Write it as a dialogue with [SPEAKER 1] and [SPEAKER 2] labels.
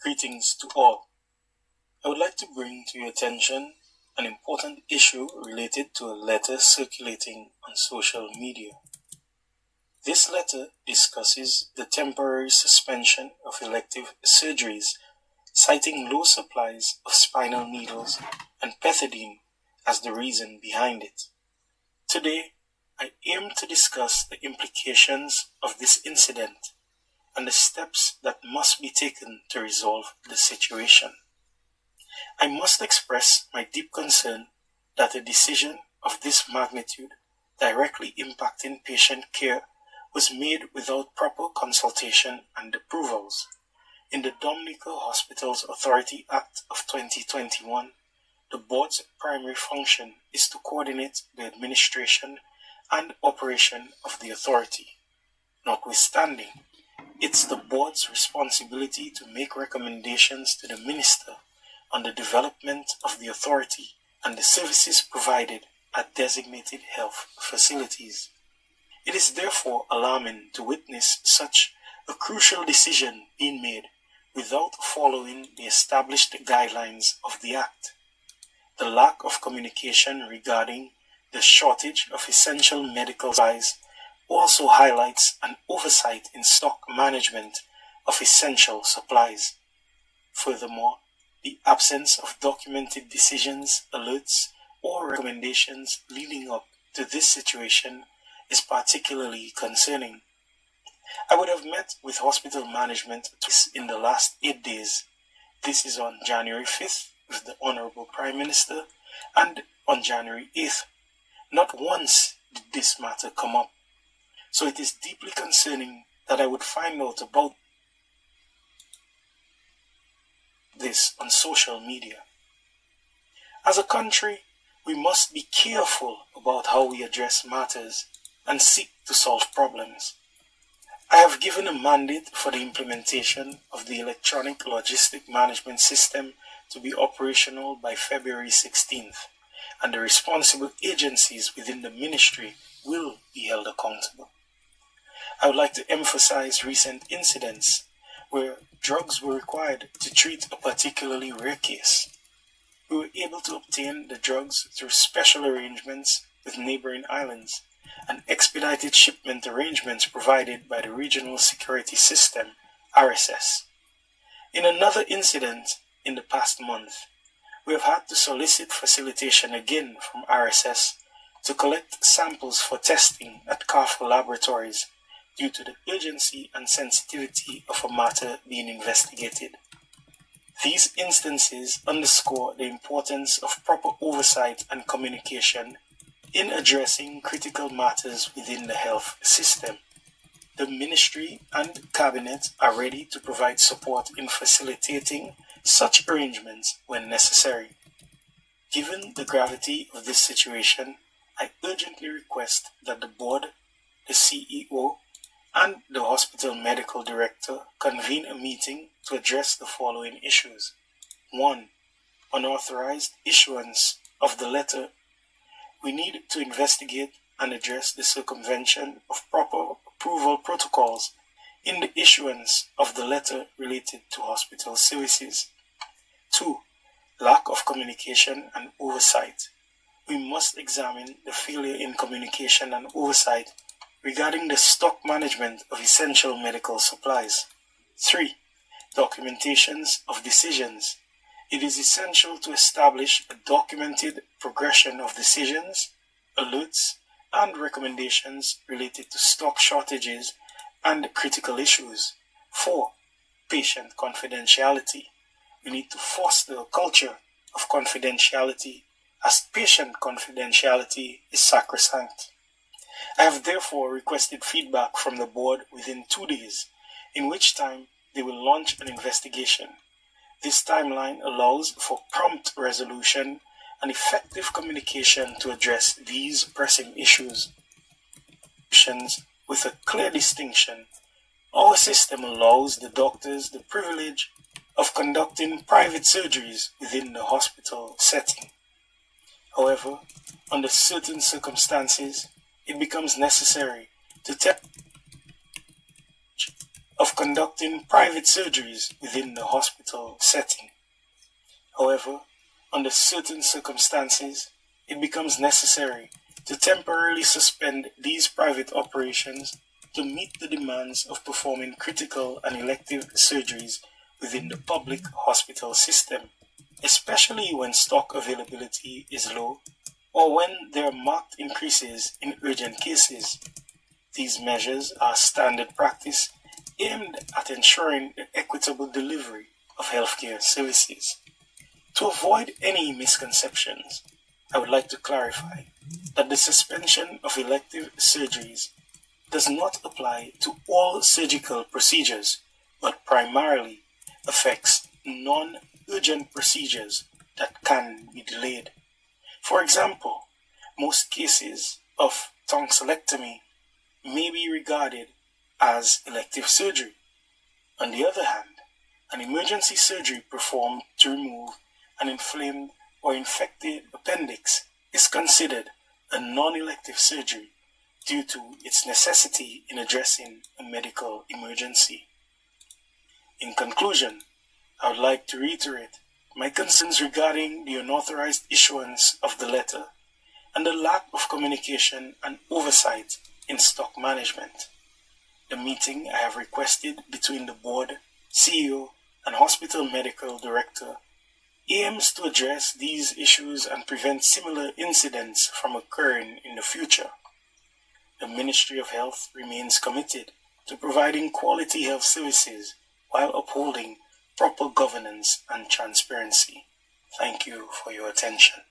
[SPEAKER 1] Greetings to all. I would like to bring to your attention an important issue related to a letter circulating on social media. This letter discusses the temporary suspension of elective surgeries, citing low supplies of spinal needles and pethidine as the reason behind it. Today, I aim to discuss the implications of this incident and the steps that must be taken to resolve the situation. I must express my deep concern that a decision of this magnitude directly impacting patient care was made without proper consultation and approvals. In the Dominica Hospitals Authority Act of 2021, the board's primary function is to coordinate the administration and operation of the authority. Notwithstanding, it's the board's responsibility to make recommendations to the minister on the development of the authority and the services provided at designated health facilities. It is therefore alarming to witness such a crucial decision being made without following the established guidelines of the Act. The lack of communication regarding the shortage of essential medical supplies also highlights an oversight in stock management of essential supplies. Furthermore, the absence of documented decisions, alerts, or recommendations leading up to this situation is particularly concerning. I would have met with hospital management twice in the last 8 days. This is on January 5th with the Honorable Prime Minister and on January 8th. Not once did this matter come up. So it is deeply concerning that I would find out about this on social media. As a country, we must be careful about how we address matters and seek to solve problems. I have given a mandate for the implementation of the electronic logistic management system to be operational by February 16th, and the responsible agencies within the ministry will be held accountable. I would like to emphasize recent incidents where drugs were required to treat a particularly rare case. We were able to obtain the drugs through special arrangements with neighboring islands and expedited shipment arrangements provided by the Regional Security System, RSS. In another incident in the past month, we have had to solicit facilitation again from RSS to collect samples for testing at CARFA laboratories due to the urgency and sensitivity of a matter being investigated. These instances underscore the importance of proper oversight and communication in addressing critical matters within the health system. The Ministry and Cabinet are ready to provide support in facilitating such arrangements when necessary. Given the gravity of this situation, I urgently request that the board, the CEO, and the hospital medical director convene a meeting to address the following issues. 1. Unauthorized issuance of the letter. We need to investigate and address the circumvention of proper approval protocols in the issuance of the letter related to hospital services. 2. Lack of communication and oversight. We must examine the failure in communication and oversight regarding the stock management of essential medical supplies. 3. Documentations of decisions. It is essential to establish a documented progression of decisions, alerts, and recommendations related to stock shortages and critical issues. 4. Patient confidentiality. We need to foster a culture of confidentiality, as patient confidentiality is sacrosanct. I have therefore requested feedback from the board within 2 days, in which time they will launch an investigation. This timeline allows for prompt resolution and effective communication to address these pressing issues. With a clear distinction, our system allows the doctors the privilege of conducting private surgeries within the hospital setting. However, under certain circumstances, it becomes necessary to take of conducting private surgeries within the hospital setting. However, under certain circumstances, it becomes necessary to temporarily suspend these private operations to meet the demands of performing critical and elective surgeries within the public hospital system, especially when stock availability is low or when there are marked increases in urgent cases. These measures are standard practice aimed at ensuring the equitable delivery of healthcare services. To avoid any misconceptions, I would like to clarify that the suspension of elective surgeries does not apply to all surgical procedures, but primarily affects non-urgent procedures that can be delayed. For example, most cases of tonsillectomy may be regarded as elective surgery. On the other hand, an emergency surgery performed to remove an inflamed or infected appendix is considered a non-elective surgery due to its necessity in addressing a medical emergency. In conclusion, I would like to reiterate my concerns regarding the unauthorized issuance of the letter and the lack of communication and oversight in stock management. The meeting I have requested between the board, CEO, and hospital medical director aims to address these issues and prevent similar incidents from occurring in the future. The Ministry of Health remains committed to providing quality health services while upholding proper governance and transparency. Thank you for your attention.